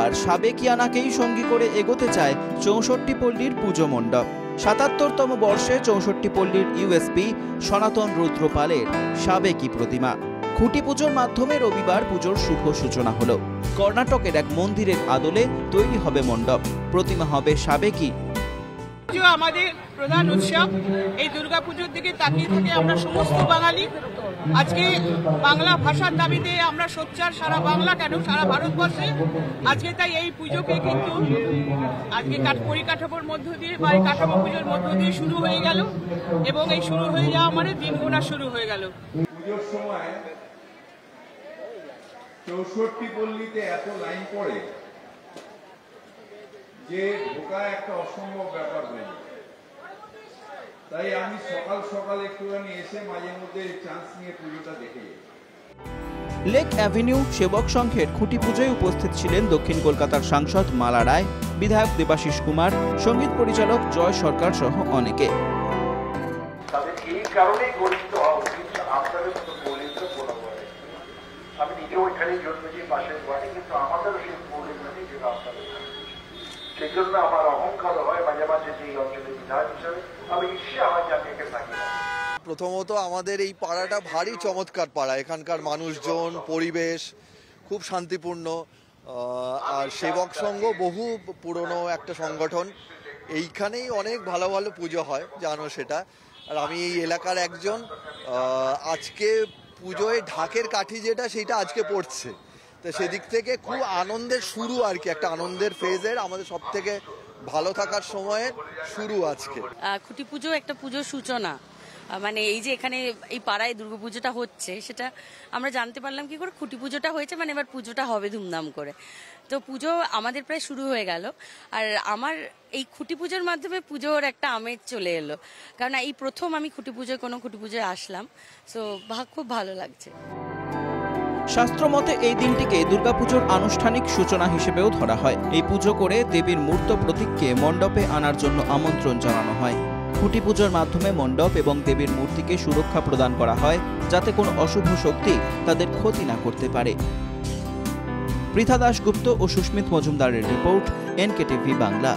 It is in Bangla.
এবার সাবেকিয়ানাকেই সঙ্গী করে এগোতে চায় ৬৪ পল্লীর পুজো মণ্ডপ। ৭৭তম বর্ষে ৬৪ পল্লীর ইউএসপি সনাতন রুদ্রপালের সাবেকি প্রতিমা। খুঁটি পুজোর মাধ্যমে রবিবার পুজোর শুভ সূচনা হলো। কর্ণাটকের এক মন্দিরের আদলে তৈরি হবে মণ্ডপ, প্রতিমা হবে সাবেকি। আমাদের প্রধান উৎসব এই দুর্গাপুজোর দিকে তাকিয়ে থেকে আমরা সমস্ত বাঙালি আজকে বাংলা ভাষার দাবিতে আমরা সোচ্চার, সারা বাংলা কেন সারা ভারতবর্ষে আজকে। তাই এই পুজোকে কিন্তু আজকে পরিকাঠামোর মধ্য দিয়ে বা এই কাঠামো পুজোর মধ্য দিয়ে শুরু হয়ে গেল এবং এই শুরু হয়ে যাওয়া মানে দিন গোনা শুরু হয়ে গেল। পুজোর সময় ৬৪ পল্লীতে এত লাইন পড়ে যে ঢোকা একটা অসম্ভব ব্যাপার হয়ে যায়। তাই আমি সকাল সকাল একটুখানি এসে মাঝে মধ্যে চান্স নিয়ে পুজোটা দেখে যাই। লেক অ্যাভিনিউ সেবক সংঘের খুঁটি পুজোয় উপস্থিত ছিলেন দক্ষিণ কলকাতার সাংসদ মালা রায়, বিধায়ক দেবাশিস কুমার, সঙ্গীত পরিচালক জয় সরকার সহ অনেকে। এই কারণেই গঠিত হওয়া উচিত আপনাদের মতো মৌলিক আমি নিজেও ওইখানেই জন্মেছি পাশের বাড়ি, কিন্তু আমাদেরও সেই মৌলিক নেই যেটা আপনাদের। সেই জন্য আমার অহংকার হয় মাঝে মাঝে যে এই অঞ্চলের বিধায়ক হিসাবে আমি ঈর্ষা হয় যে আমি একে থাকি না। প্রথমত আমাদের এই পাড়াটা ভারী চমৎকার পাড়া, এখানকার মানুষজন, পরিবেশ খুব শান্তিপূর্ণ। আর সেবক সংঘ বহু পুরনো একটা সংগঠন, এইখানেই অনেক ভালো ভালো পুজো হয়, জানো সেটা। আর আমি এই এলাকার একজন। আজকে পুজোয় ঢাকের কাঠি যেটা সেটা আজকে পড়ছে, তো সেদিক থেকে খুব আনন্দের শুরু আর কি, একটা আনন্দের ফেজের আমাদের সব থেকে ভালো থাকার সময়ের শুরু আজকে। খুঁটি পুজো একটা পুজোর সূচনা, মানে এই যে এখানে এই পাড়ায় দুর্গাপুজোটা হচ্ছে সেটা আমরা জানতে পারলাম কি করে, খুঁটি পুজোটা হয়েছে মানে এবার পুজোটা হবে ধুমধাম করে। তো পুজো আমাদের প্রায় শুরু হয়ে গেল, আর আমার এই খুঁটি পুজোর মাধ্যমে পুজোর একটা আমেজ চলে এলো, কারণ এই প্রথম আমি খুঁটি পুজোয় আসলাম। সো খুব ভালো লাগছে। শাস্ত্রমতে এই দিনটিকে দুর্গাপুজোর আনুষ্ঠানিক সূচনা হিসেবেও ধরা হয়। এই পুজো করে দেবীর মূর্ত প্রতীককে মণ্ডপে আনার জন্য আমন্ত্রণ জানানো হয়। খুঁটি পুজোর মাধ্যমে মণ্ডপ এবং দেবীর মূর্তিকে সুরক্ষা প্রদান করা হয়, যাতে কোনো অশুভ শক্তি তাদের ক্ষতি না করতে পারে। পৃথা দাশগুপ্ত ও সুস্মিত মজুমদারের রিপোর্ট, NKTV বাংলা।